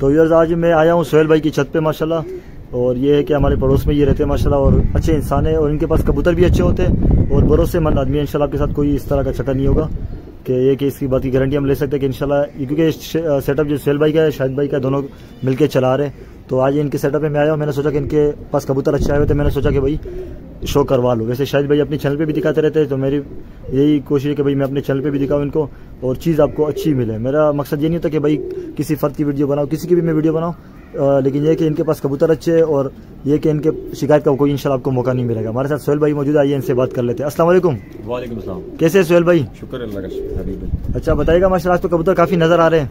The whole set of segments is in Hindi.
तो व्यूअर्स आज मैं आया हूँ सोहेल भाई की छत पे माशाल्लाह, और ये है कि हमारे पड़ोस में ये रहते हैं माशाल्लाह, और अच्छे इंसान है और इनके पास कबूतर भी अच्छे होते हैं और भरोसेमंद आदमी है। इंशाल्लाह आपके साथ कोई इस तरह का चक्कर नहीं होगा कि ये कि इसकी बात की गारंटी हम ले सकते हैं कि इंशाल्लाह, क्योंकि सेटअप जो सोहेल भाई का है शाहिद भाई का दोनों मिलकर चला रहे हैं। तो आज इनके सेटअप में मैं आया हूँ, मैंने सोचा कि इनके पास कबूतर अच्छे आए हुए थे, मैंने सोचा कि भाई शो करवा लूँ। वैसे शाहिद भाई अपनी चैनल पे भी दिखाते रहते हैं, तो मेरी यही कोशिश है कि भाई मैं अपने चैनल पे भी दिखाऊँ इनको और चीज़ आपको अच्छी मिले। मेरा मकसद ये नहीं होता कि भाई किसी फ़र्द की वीडियो बनाऊँ, किसी की भी मैं वीडियो बनाऊँ, लेकिन ये कि इनके पास कबूतर अच्छे है और ये कि इनके शिकायत का कोई इंशाल्लाह आपको मौका नहीं मिलेगा। हमारे साथ सोहेल भाई मौजूद है, आइए इनसे बात कर लेते हैं। अस्सलाम वालेकुम। वालेकुम सलाम। कैसे है सोहेल भाई? शुक्र अल्लाह का हबीब भाई। अच्छा बताइएगा, माशाल्लाह आज तो कबूतर काफ़ी नज़र आ रहे हैं।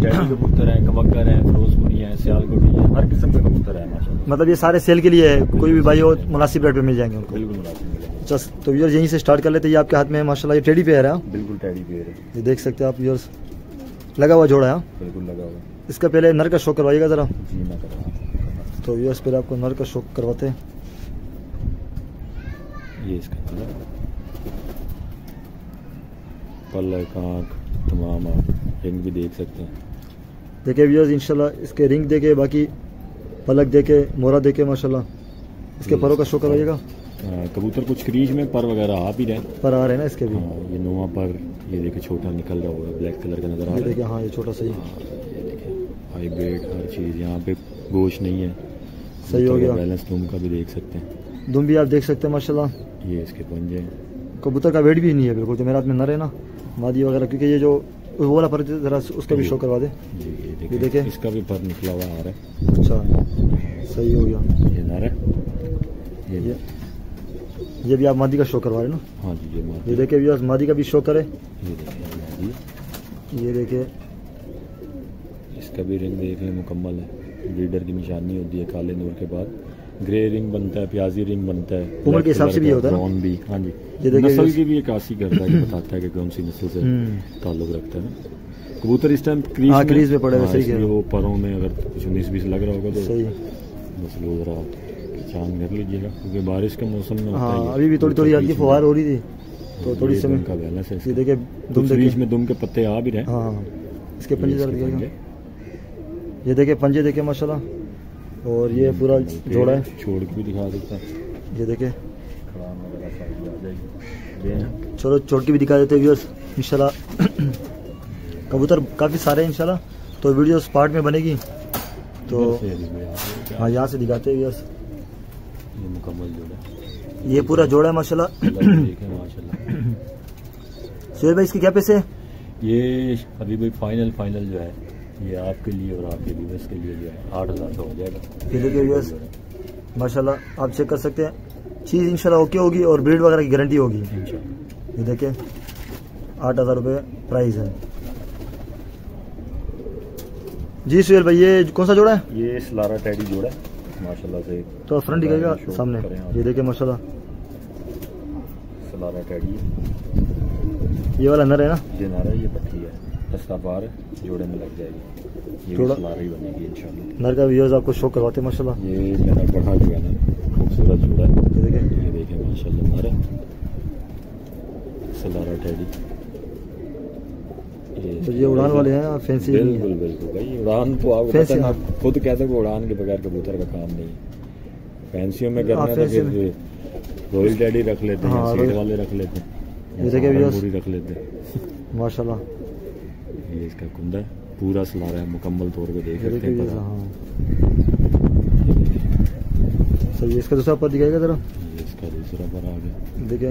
टैडी कबूतर है, कबक्कर है, फिरोजपुरी है, सियालकोटी है, हर किस्म के कबूतर है माशाल्लाह। मतलब ये सारे सेल के लिए है, कोई भी भाई हो मुनासिब रेट पे मिल जाएंगे उनको? बिल्कुल मुनासिब मिलेगा। अच्छा तो व्यूअर्स यहीं से स्टार्ट कर लेते हैं। ये आपके हाथ में है माशाल्लाह, ये टेडी पेयर है। बिल्कुल टैडी पेयर है, ये देख सकते हैं आप व्यूअर्स, लगा हुआ जोड़ा है। बिल्कुल लगा हुआ। इसका पहले नर का शो करवाइएगा ज़रा। जी ना करवा। तो व्यूअर्स पहले आपको नर का शो करवाते हैं। ये इसका कलर, पलक, आँख तमाम आप रिंग भी देख सकते हैं। देखिए व्यूअर्स इंशाल्लाह इसके रिंग देके, बाकी पलक देके, मोरा देके माशाल्लाह। इसके परों का शो करवाइएगा। कबूतर कुछ क्रीज में पर वगैरह आ भी रहे, पर आ रहे हैं ना इसके भी। ये नोवा पर, ये देखे छोटा निकल रहा होगा, ब्लैक कलर का नजर आ रहा है। देखिए हाँ ये छोटा सही, ये देखे हाईब्रिड हर चीज़, यहाँ पे गोश नहीं है, सही हो गया। बैलेंस दुम का भी देख सकते हैं, दुम भी आप देख सकते हैं माशाल्लाह। ये इसके पंजे। कबूतर का वेट भी नहीं है बिल्कुल, तो मेरे हाथ में नर है ना मादी वगैरह, क्योंकि ये जो वो वाला पर जरा उसका भी शो करवा दे। जी ये देखे इसका भी पर निकला हुआ आ रहा है। अच्छा सही हो गया। ये नर है, ये भी आप मादी का शो करवा रहे ना? हाँ जी ये मादी। ये देखिए व्यूअर्स मादी का भी शो करे। ये देखिए ये देखिए इसका भी रिंग देख लें, मुकम्मल है। ब्रीडर की निशानी होती है, काले नूर के बाद ग्रे रिंग बनता है, प्याजी रिंग बनता है, उम्र के हिसाब से भी होता है ब्राउन भी। हाँ जी ये देखिए नस्ल की भी एक आसी करता है, बताता है कि कौन सी नस्ल से ताल्लुक रखता है ना कबूतर। इस टाइम क्रीज में पड़े हुए, सही है। वो परों में अगर कुछ 19-20 लग रहा होगा तो सही बस वो जरा पहचान कर लीजिएगा, क्योंकि बारिश के मौसम में होता है। अभी भी थोड़ी थोड़ी हल्की फुहार हो रही थी, तो थोड़ी समय का बैलेंस है। ये देखिए दुम बीच में दुम के पत्ते आ भी रहे। हाँ इसके पंजे जरा दिखाइएगा। ये देखिए पंजे देखे माशाल्लाह, और ये पूरा जोड़ा है। छोड़ के भी दिखा सकता है, ये देखिए ये चलो छोड़ के भी दिखा देते हैं व्यूअर्स इंशाल्लाह। कबूतर काफ़ी सारे हैं इंशाल्लाह, तो वीडियो स्पॉट में बनेगी। तो हाँ यहाँ से दिखाते हैं व्यूअर्स। ये मुकम्मल जोड़ा, ये पूरा जोड़ा है माशाल्लाह। माशाल्लाह। सोहेल भाई इसके क्या पैसे हैं? ये अभी भाई फाइनल जो है ये आपके लिए और आपके व्यूअर्स के लिए जो है 8,000 का हो जाएगा। ये देखिए व्यूअर्स माशाल्लाह आप चेक कर सकते हैं, चीज़ इंशाल्लाह ओके होगी और ब्रीड वगैरह की गारंटी होगी इंशाल्लाह। ये देखिए 8,000 रुपये प्राइस है जी। सोहेल भाई ये कौन सा जोड़ा है? ये सलारा टैडी जोड़ा है माशाल्लाह से। तो फ्रंट दिखाएगा सामने, ये देखिए माशाल्लाह सलारा टैडी। ये वाला नर है ना? ये नर है, ये पट्टी है, दस्ता पार जोड़े में लग जाएगी, ये भी सलारा ही बनेगी इंशाल्लाह। नर का व्यूअर्स आपको शो करवाते हैं माशाल्लाह। ये मेरा बढ़ा जो है ना खूबसूरत जोड़ा है, ये देखें माशाल्लाह नर है, सलारा टैडी। तो ये उड़ान वाले हैं, फैंसी? बिल्कुल बिल्कुल भाई, उड़ान तो आपको पता है ना, खुद कहते हैं उड़ान के बगैर कबूतर का काम नहीं। फैंसियों में करना तो फिर रॉयल टैडी रख लेते हैं, सीट वाले रख लेते हैं, ये देखिए व्यूअर्स पूरी रख लेते हैं माशाल्लाह। ये इसका कुंदा है, पूरा सलारा है, मुकम्मल तौर पे देख सकते हैं। सही है। इसका दूसरा पर दिखाएगा जरा। इसका दूसरा पर आ गया, देखिए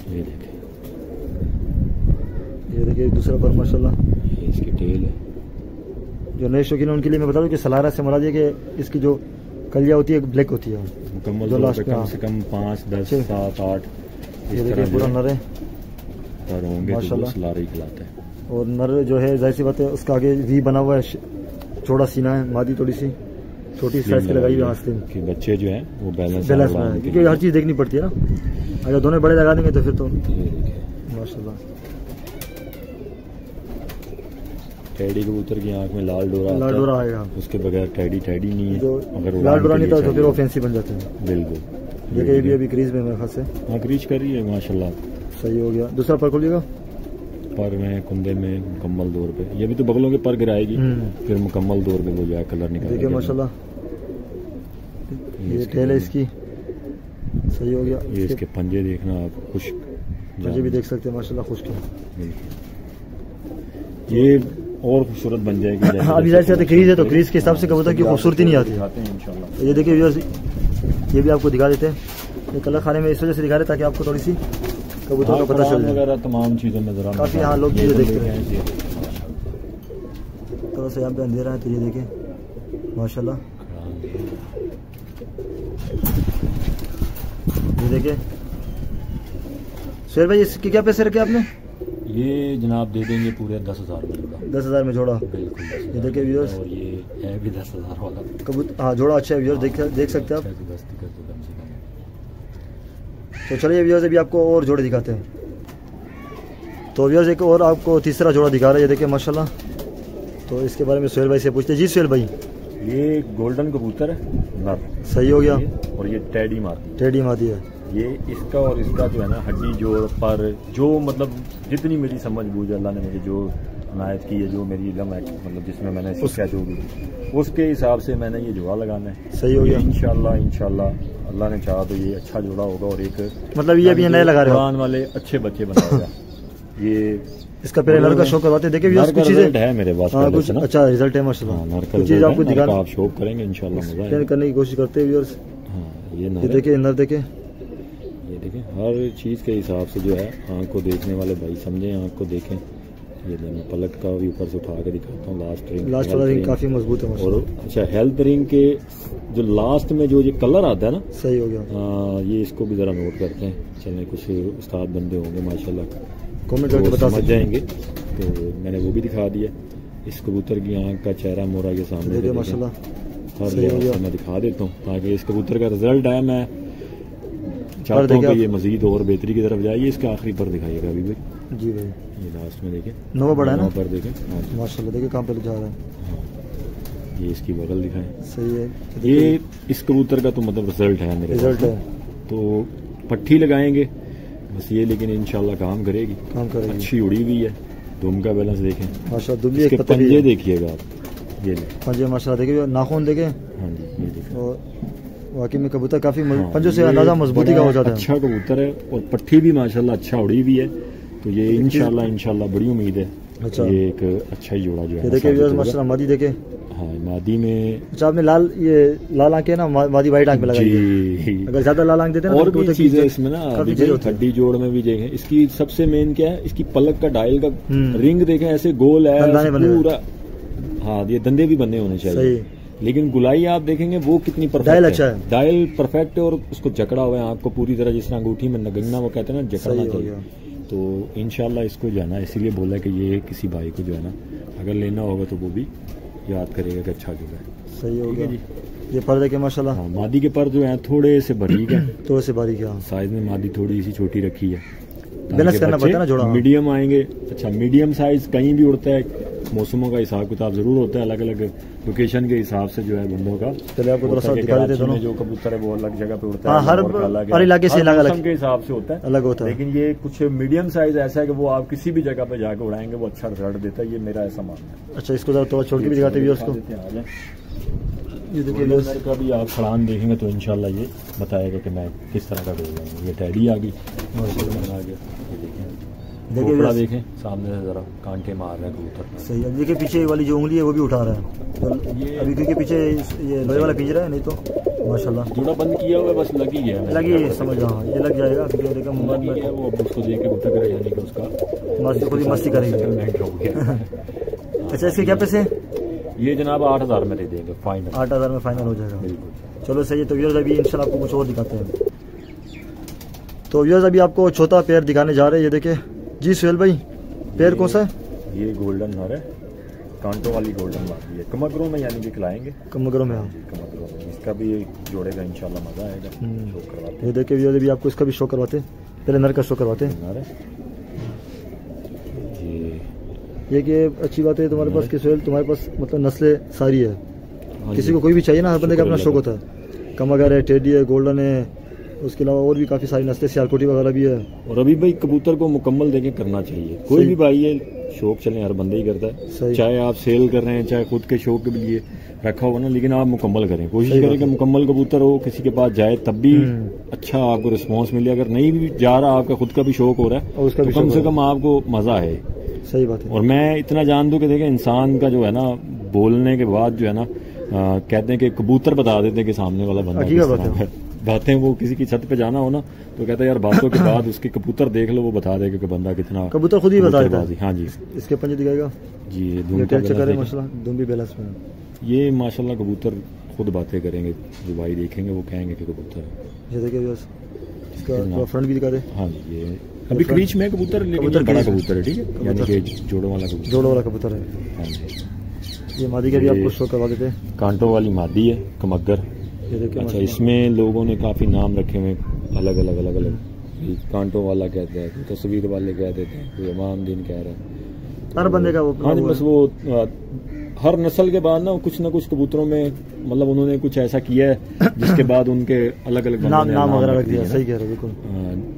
ये देखें, ये देखिए दूसरा पर माशाल्लाह। ये इसकी टेल है। जो नए शौकीन उनके लिए मैं बता दूं कि सलारा से मुराद ये कि इसकी जो कलिया होती है ब्लैक होती है, मुकम्मल जो लास्ट कम से कम 5, 10, 7, 8 इस तरह पूरा नर है पर होंगे तो सलारा ही खिलाते हैं। और नर जो है जाहिर सी बात है उसका आगे वी बना हुआ है, चौड़ा सीना है, मादी थोड़ी सी छोटी साइज की लगाई हुई है कि बच्चे जो है वो बैलेंस में है, क्योंकि हर चीज़ देखनी पड़ती है ना। अगर दोनों बड़े लगा देंगे तो फिर तो माशाल्लाह। टैडी कबूतर की आंख में लाल डोरा आएगा, उसके बगैर टैडी नहीं है। अगर लाल डोरा नहीं था तो फिर वो फैंसी बन जाते हैं। बिल्कुल। ये भी अभी क्रीज में मेरे ख्याल से हाँ क्रीज कर रही है माशाल्लाह। सही हो गया। दूसरा पर खोलिएगा। पर में कुंदे में मुकम्मल दौर पे, ये भी तो बगलों के पर गिराएगी, फिर मुकम्मल दौर पे वो जो है कलर निकालेगी। देखिए माशाल्लाह ये टेल है इसकी, सही हो गया। ये इसके पंजे देखना आप, खुश पंजे भी देख सकते हैं माशाल्लाह, खुश के। ये और खूबसूरत बन जाएगी। अभी जैसे क्रीज है तो क्रीज के हिसाब से कबूतर की खूबसूरती नहीं आती। ये देखिए व्यूअर्स, ये भी आपको दिखा देते हैं। ये कलर खाने में इस वजह से दिखा रहे ताकि आपको थोड़ी सी कबूतर का पता चल जाए। तमाम चीज़ों में जरा काफ़ी यहाँ लोग ये देखते हैं। थोड़ा सा यहाँ पे अंधेरा है तो ये देखें माशाल्लाह, ये देखिए। शेर भाई इसके क्या पैसे रखे आपने? ये जनाब दे देंगे पूरे 10,000 में जोड़ा। 10,000 में जोड़ा, बिल्कुल। ये देखिए व्यूअर्स, और ये है भी 10,000 वाला कबूतर। हाँ जोड़ा अच्छा है व्यूअर्स, देख सकते हैं आप। तो चलिए व्यूअर्स अभी आपको और जोड़े दिखाते हैं। तो व्यूअर्स एक और आपको तीसरा जोड़ा दिखा रहा है, ये देखिए माशाल्लाह। तो इसके बारे में सुहेल भाई से पूछते हैं। जी सुहेल भाई, ये गोल्डन कबूतर है नर, सही हो गया। और ये टेडी मादी, टेडी मादी है। ये इसका और इसका जो है ना हड्डी जोड़ पर जो मतलब जितनी मेरी समझ बूझ अल्लाह ने मुझे जो अनायत की है, जो मेरी इल्म है, मतलब जिसमें मैंने सीखा जो भी, उसके हिसाब से मैंने ये जोड़ा लगाना है। सही हो गया। इंशाल्लाह अल्लाह ने चाहा तो ये अच्छा जोड़ा होगा। और एक मतलब ये अभी नए लगा रहे कुरान वाले अच्छे बच्चे बनाएगा। ये इसका पहले नर का शो करवाते, देखिए कुछ चीजें है मेरे पास, कुछ अच्छा रिजल्ट है माशाल्लाह। कुछ चीज आपको दिखाना, आप शो करेंगे इंशाल्लाह, मजा करने की कोशिश करते हैं व्यूअर्स। ये देखिए नर देखे, ये देखें हर चीज़ के हिसाब से जो है आँख को देखने वाले भाई समझें, आँख को देखें। ये मैं पलक का भी ऊपर से उठा के दिखाता हूँ। लास्ट वाला रिंग काफ़ी मजबूत है और अच्छा हेल्थ रिंग के जो लास्ट में जो ये कलर आता है ना, सही हो गया। ये इसको भी ज़रा नोट करते हैं। चलें कुछ उस्ताद बंदे होंगे माशाल्लाह, कमेंट करके बता समझ जाएंगे। तो मैंने वो भी दिखा दिया। इस कबूतर की आँख का चेहरा मोरा के सामने माशाल्लाह हर लिहाज से मैं दिखा देता हूँ, ताकि इस कबूतर का रिजल्ट है। मैं चाहता हूँ कि ये मजीद और बेहतरी की तरफ जाइए। इसका आखिरी पर दिखाइएगा अभी भाई। जी भाई, ये लास्ट में देखें, नवा बड़ा है ना पर देखें माशाल्लाह। देखिए कहाँ पर जा रहा है। ये इसकी बगल दिखाएं, सही है। ये इस कबूतर का तो मतलब रिजल्ट है मेरे, रिजल्ट है। तो पट्टी लगाएंगे बस ये, लेकिन इंशाल्लाह काम करेगी, अच्छी उड़ी हुई है। दुम का बैलेंस देखें माशाल्लाह, दुम के पंजे देखिएगा आप, ये पंजे माशाल्लाह देखिए, नाखून देखें। हाँ जी ये देखें, और वाकई में कबूतर काफी पंजों से अंदाजा मजबूती का हो जाता है। अच्छा कबूतर है और पट्टी भी माशाल्लाह अच्छा उड़ी हुई है। तो ये इंशाल्लाह बड़ी उम्मीद है। अच्छा, ये एक अच्छा ही जोड़ा जो है। देखिए माशाल्लाह मादी देखे। हाँ मादी में अच्छा आपने लाल आंखें ना, मादी वाइट आंख में लगाई है। अगर ज्यादा लाल आंख देते हैं और भी चीज है इसमें ना, हड्डी जोड़ में भी देखें। इसकी सबसे मेन क्या है, इसकी पलक का डायल का रिंग देखें, ऐसे गोल है पूरा। हाँ ये दंदे भी बने होने चाहिए, लेकिन गुलाई आप देखेंगे वो कितनी परफेक्ट डायल अच्छा है, डायल परफेक्ट है। और उसको जकड़ा हुआ है आँख को पूरी तरह, जिस तरह अंगूठी में नगंगना वो कहते हैं ना, जकड़ना चाहिए। तो इंशाल्लाह इसको जो है ना, इसीलिए बोला कि ये किसी भाई को जो है ना अगर लेना होगा तो वो भी याद करेगा कि अच्छा जो है। सही हो गया जी। ये पर देखे माशाल्लाह। हाँ मादी के पर जो है थोड़े से बारीक है, थोड़े से बारीक है। साइज में मादी थोड़ी सी छोटी रखी है, बैलेंस करना पड़ता है ना जोड़ा। मीडियम आएंगे। अच्छा मीडियम साइज कहीं भी उड़ता है, मौसमों का हिसाब किताब जरूर होता है, अलग अलग लोकेशन के हिसाब से जो है बंदों का। चलिए आपको थोड़ा सा दिखा देते हैं। जो कबूतर है वो अलग जगह पे उड़ता है, हर इलाके से अलग अलग के हिसाब से होता है, अलग होता है। लेकिन ये कुछ मीडियम साइज ऐसा है कि वो आप किसी भी जगह पे जाकर उड़ाएंगे वो अच्छा रिजल्ट देता है। ये मेरा ऐसा मानना है। अच्छा इसको जरा छोड़ के भी दिखाते हैं उसको। ये देखिए का भी आप खड़ान देखेंगे तो इंशाल्लाह ये बताएगा कि मैं किस तरह का डोल रहा हूँ। ये टैडी आ गई, आ गया। देखिए देखें सामने से जरा कांटे मार रहे हैं कबूतर। सही है। देखिए पीछे वाली जो उंगली है वो भी उठा रहा है। ये अभी क्योंकि पीछे ये लोहे वाला पिंजरा है, नहीं तो माशाल्लाह जोड़ा बंद किया हुआ है, बस लगी है, लगी समझ। हाँ ये लग जाएगा क्योंकि देखा मोबाइल में वो उसको देख के उठा कर यानी कि उसका खुद ही मस्ती करेगी। अच्छा इसके क्या पैसे? ये जनाब 8,000 में दे देंगे फाइनल। 8,000 में फाइनल हो जाएगा। बिल्कुल चलो सही है। तो व्यूअर्स अभी इंशाल्लाह आपको कुछ और दिखाते हैं। तो व्यूअर्स अभी आपको चौथा पेयर दिखाने जा रहे हैं। ये देखिए जी सुहेल भाई, पेयर कौन सा है? ये गोल्डन नर है, कांटों वाली गोल्डन मादी है, कमगरों में यानी कि खिलाएंगे। कमगरों में? हाँ कमगरों में। इसका भी जोड़ेगा इंशाल्लाह, मजा आएगा। शो करवाते हैं। ये देखिए व्यूअर्स अभी आपको इसका भी शो करवाते हैं। पहले नर का शो करवाते हैं। ये कि अच्छी बात है तुम्हारे पास कि सुहेल तुम्हारे पास मतलब नस्लें सारी है। किसी को कोई भी चाहिए ना, हर बंदे का अपना शौक होता है। कमगर है, टेडी है, गोल्डन है, उसके अलावा और भी काफ़ी सारी नस्लें सियालकोटी वगैरह भी है। और अभी भाई कबूतर को मुकम्मल देके करना चाहिए, कोई भी भाई ये शौक चले हर बंदा ही करता है, चाहे आप सेल कर रहे हैं चाहे खुद के शौक के लिए रखा होगा ना, लेकिन आप मुकम्मल करें, कोशिश करें कि मुकम्मल कबूतर हो, किसी के पास जाए तब भी अच्छा आपको रिस्पॉन्स मिले। अगर नहीं भी जा रहा, आपका खुद का भी शौक हो रहा है तो कम से कम आपको मजा है। सही बात है। और मैं इतना जान दूं कि देखें इंसान का जो है ना बोलने के बाद जो है ना कहते हैं कि कबूतर बता देते हैं कि सामने वाला बंदा बातें, वो किसी की छत पे जाना हो ना तो कहता है यार बातों के बाद उसके कबूतर देख लो, वो बता देगा कि बंदा कितना, कबूतर खुद ही बता देता है। हाँ जी, इसके पंजे दिखाएगा जी, ये माशाल्लाह कबूतर खुद बातें करेंगे, जो भाई देखेंगे वो कहेंगे कि कबूतर है। ये देखिए इसका फ्रंट भी दिखा दे। हाँ जी, ये अभी क्रीच में कबूतर, लेकिन बड़ा कबूतर है, ठीक है, यानी कि जोड़ों वाला कबूतर है। हाँ जी, ये मादी का भी आपको शो करवा देते हैं। कांटों वाली मादी है, कमगर। अच्छा, इसमें लोगों ने काफी नाम रखे हुए अलग अलग। कांटों वाला कहते हैं, कोई तस्वीर वाले कह देते हैं, कोई इमाम दिन कह रहा है, हर बंदे का वो। हाँ जी, बस वो हर नस्ल के बाद ना कुछ कबूतरों में मतलब उन्होंने कुछ ऐसा किया है जिसके बाद उनके अलग अलग नाम वगैरह रख दिया। सही कह रहे हो, बिल्कुल।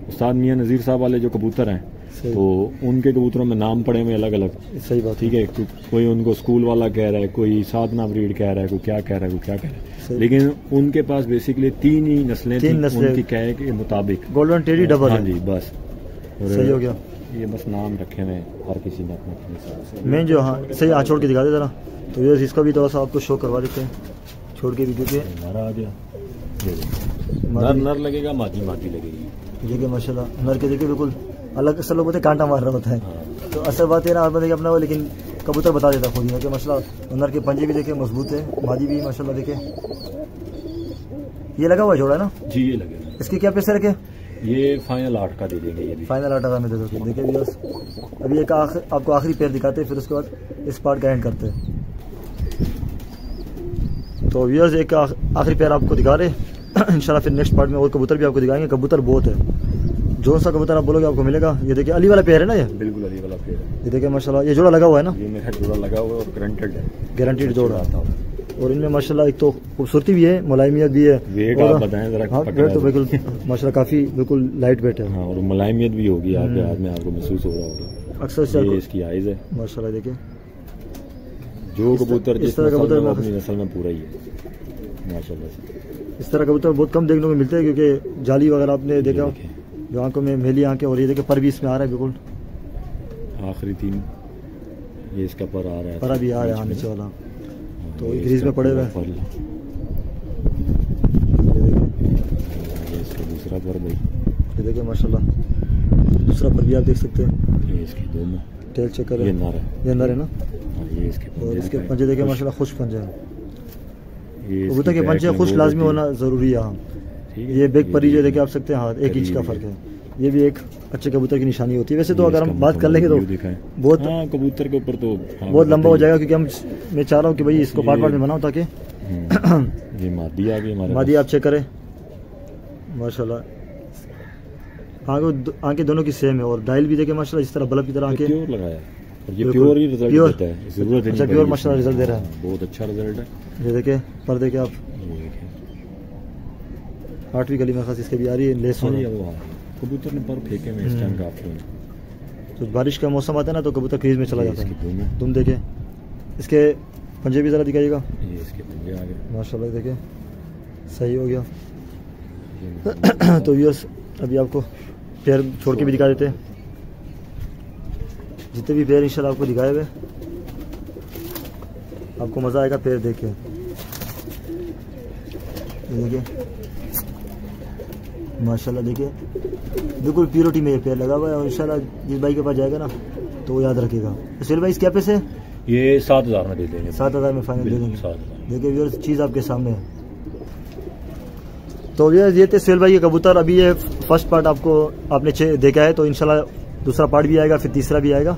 उस्ताद मियां नजीर साहब वाले जो कबूतर हैं तो उनके कबूतरों में नाम पड़े हुए अलग अलग। सही बात, ठीक है, कोई उनको स्कूल वाला कह रहा है, कोई साधना ब्रीड कह रहा है, कोई क्या कह रहा है, कोई क्या कह रहा है, लेकिन उनके पास बेसिकली तीन ही नस्लें थी उनकी कह के मुताबिक। Golden teddy double. हाँ जी, बस सही हो गया। ये बस नाम रखे हुए हर किसी ने अपने मेन जो। हाँ सही, हाँ छोड़ के दिखा दे जरा, तो ये इसका भी थोड़ा सा आपको शो करवा देते हैं, छोड़ के भी देखिए। नर आ गया, नर लगेगा, मादी लगेगी। देखिए माशाल्लाह, नर के देखिए बिल्कुल अलग। असल लोग बोलते कांटा मार रहा होता है, तो असल बात है ना, हर बंदे अपना वो, लेकिन कबूतर बता देता खुद ही कि माशाल्लाह। नर के पंजे भी देखे मजबूत है, मादी भी माशाल्लाह देखे। ये लगा हुआ जोड़ा है ना जी, ये लगेगा। इसके क्या पैसे रखे? ये फाइनल 8 का दे देंगे, ये फाइनल 8 का में दे दो। देखिए व्यूअर्स, अभी एक आपको आखिरी पैर दिखाते हैं, फिर उसके बाद इस पार्ट का एंड करते हैं। तो व्यूअर्स एक आखिरी पैर आपको दिखा रहे इंशाल्लाह, फिर नेक्स्ट पार्ट में और कबूतर भी आपको दिखाएंगे। कबूतर बहुत है, जो सा कबूतर आप बोलोगे आपको मिलेगा। ये देखिए अली वाला पैर है ना, ये बिल्कुल अली वाला पैर है। ये देखिए माशाल्लाह, ये जोड़ा लगा हुआ है ना, ये मेरा जोड़ा लगा हुआ है और गारंटेड जोड़ा आता है। और इनमें माशाल्लाह एक तो खूबसूरती भी है, मुलायमियत भी है। वेट आप बताएं जरा। हाँ, वेट तो बिल्कुल माशाल्लाह काफी बिल्कुल लाइट वेट है। हाँ, और मुलायमियत भी होगी आपके हाथ में, आपको महसूस हो रहा होगा अक्सर। ये इसकी आइज है माशाल्लाह। देखिए जो कबूतर जिस तरह कबूतर अपनी नस्ल में पूरा ही है माशाल्लाह से। इस तरह कबूतर बहुत कम देखने को मिलते हैं, क्योंकि जाली वगैरह आपने देखा, जो आंखों में मेली आंखें, और ये देखिए पर भी इसमें आ रहा है बिल्कुल आखिरी 3, ये इसका पर आ रहा है, पर भी आ रहा है नीचे वाला, तो ग्रीज में पड़े हुए। इसका दूसरा पर भाई, ये देखिए माशाल्लाह, दूसरा पर भी आप देख सकते हैं। ये इसकी दोनों टेल चेक करें, ये नर है, ये नर है ना। ये इसके पंजे देखिए माशाल्लाह, खुश पंजे हैं। कबूतर के पंजे खुश लाजमी होना जरूरी है। ये बेग परी जो देखिए आप सकते हैं, हाथ 1 इंच का फर्क है। ये भी एक अच्छे कबूतर की निशानी होती है। वैसे तो अगर हम बात कर लेंगे तो बहुत कबूतर के ऊपर तो बहुत लंबा हो जाएगा, क्योंकि मैं चाह रहा हूँ कि भाई इसको पार्ट में बनाऊं, ताकि ये मादी आ गई हमारे। मादी आप चेक करें माशाल्लाह, आंखें दोनों की सेम है, और डायल भी देखे माशाल्लाह, इस तरह बल्ब की तरह आंखें प्योर लगाया, ये प्योर ही रिजल्ट देता है, जरूरत है। अच्छा, प्योर माशाल्लाह रिजल्ट दे रहा है, बहुत अच्छा रिजल्ट है। ये देखे पर देखे आप, 8वीं गली में खास इसके भी आ रही है लेस होने। कबूतर ने पर फेंके में इस टाइम काफी, तो बारिश का मौसम आता है ना, तो कबूतर क्रीज में चला जाता है। तुम देखे इसके पंजे भी जरा दिखाइएगा। ये इसके पंजे आ गए माशाल्लाह, देखे सही हो गया। तो व्यूअर्स अभी आपको पैर छोड़ के भी दिखा देते हैं, जितने भी पैर इंशाल्लाह आपको दिखाए हुए, आपको मजा आएगा पैर देख के। देखिए माशाल्लाह, देखिए बिल्कुल प्योरिटी में ये पैर लगा हुआ है, और इंशाल्लाह जिस भाई के पास जाएगा ना तो वो याद रखेगा। सुहेल भाई, इस क्या पैसे? ये 7000 में दे देंगे, 7000 में फाइनल दे देंगे। देखिए व्यूअर्स, चीज़ आपके सामने है। तो ये थे सुहेल भाई के कबूतर। अभी ये फर्स्ट पार्ट आपने देखा है, तो इंशाल्लाह दूसरा पार्ट भी आएगा, फिर तीसरा भी आएगा।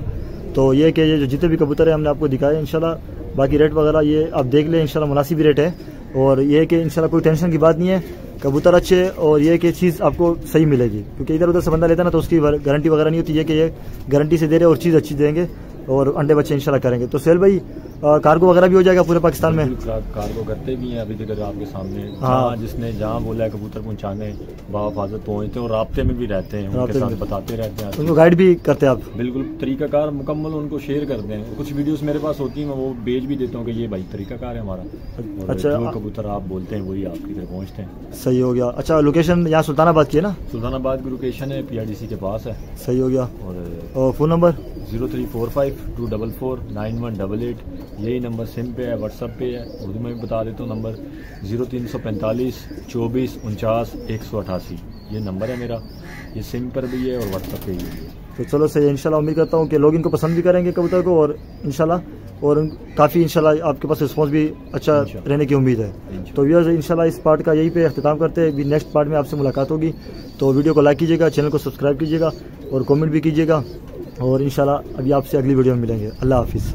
तो ये कि ये जो जितने भी कबूतर है हमने आपको दिखाए इंशाल्लाह, बाकी रेट वगैरह ये आप देख लें, इंशाल्लाह मुनासिब रेट है। और ये कि इंशाल्लाह कोई टेंशन की बात नहीं है, कबूतर अच्छे, और ये कि चीज़ आपको सही मिलेगी, क्योंकि इधर उधर से बंदा लेता ना तो उसकी गारंटी वगैरह नहीं होती है कि ये गारंटी से दे रहे और चीज़ अच्छी देंगे। और अंडे बच्चे इंशाल्लाह करेंगे। तो सुहेल भाई कार्गो वगैरह भी हो जाएगा पूरे पाकिस्तान में? कार्गो करते भी हैं अभी तक आपके सामने। हाँ, जिसने जहाँ बोला है कबूतर पहुँचाने बाहिफाजत पहुँचते हैं और राब्ते में भी रहते हैं, उनके साथ बताते रहते हैं, उनको गाइड भी करते हैं आप? बिल्कुल, तरीकाकार मुकम्मल उनको शेयर करते हैं। कुछ वीडियोस मेरे पास होती हैं, मैं वो भेज भी देता हूँ कि ये भाई तरीकाकार है हमारा। अच्छा, जो कबूतर आप बोलते हैं वही आपकी तरफ पहुँचते हैं। सही हो गया। अच्छा, लोकेशन यहाँ सुल्तानाबाद की है ना? सुल्तानाबाद की लोकेशन है, PRDC के पास है। सही हो गया। और फ़ोन नंबर 0345-244-9188, यही नंबर सिम पे है, व्हाट्सअप पे है। उर्दू में भी बता देता हूँ नंबर 0345-2449-188, ये नंबर है मेरा। ये सिम पर भी है और व्हाट्सअप पे भी है। तो चलो सही, इंशाल्लाह उम्मीद करता हूँ कि लोग इनको पसंद भी करेंगे कबूतर को, और इंशाल्लाह और काफ़ी इंशाल्लाह आपके पास रिस्पॉन्स भी अच्छा रहने की उम्मीद है। तो व्यूअर्स इंशाल्लाह इस पार्ट का यहीं पे अख्तिताम करते हैं। नेक्स्ट पार्ट में आपसे मुलाकात होगी। तो वीडियो को लाइक कीजिएगा, चैनल को सब्सक्राइब कीजिएगा और कमेंट भी कीजिएगा, और इंशाल्लाह अभी आपसे अगली वीडियो में मिलेंगे। अल्लाह हाफिज़।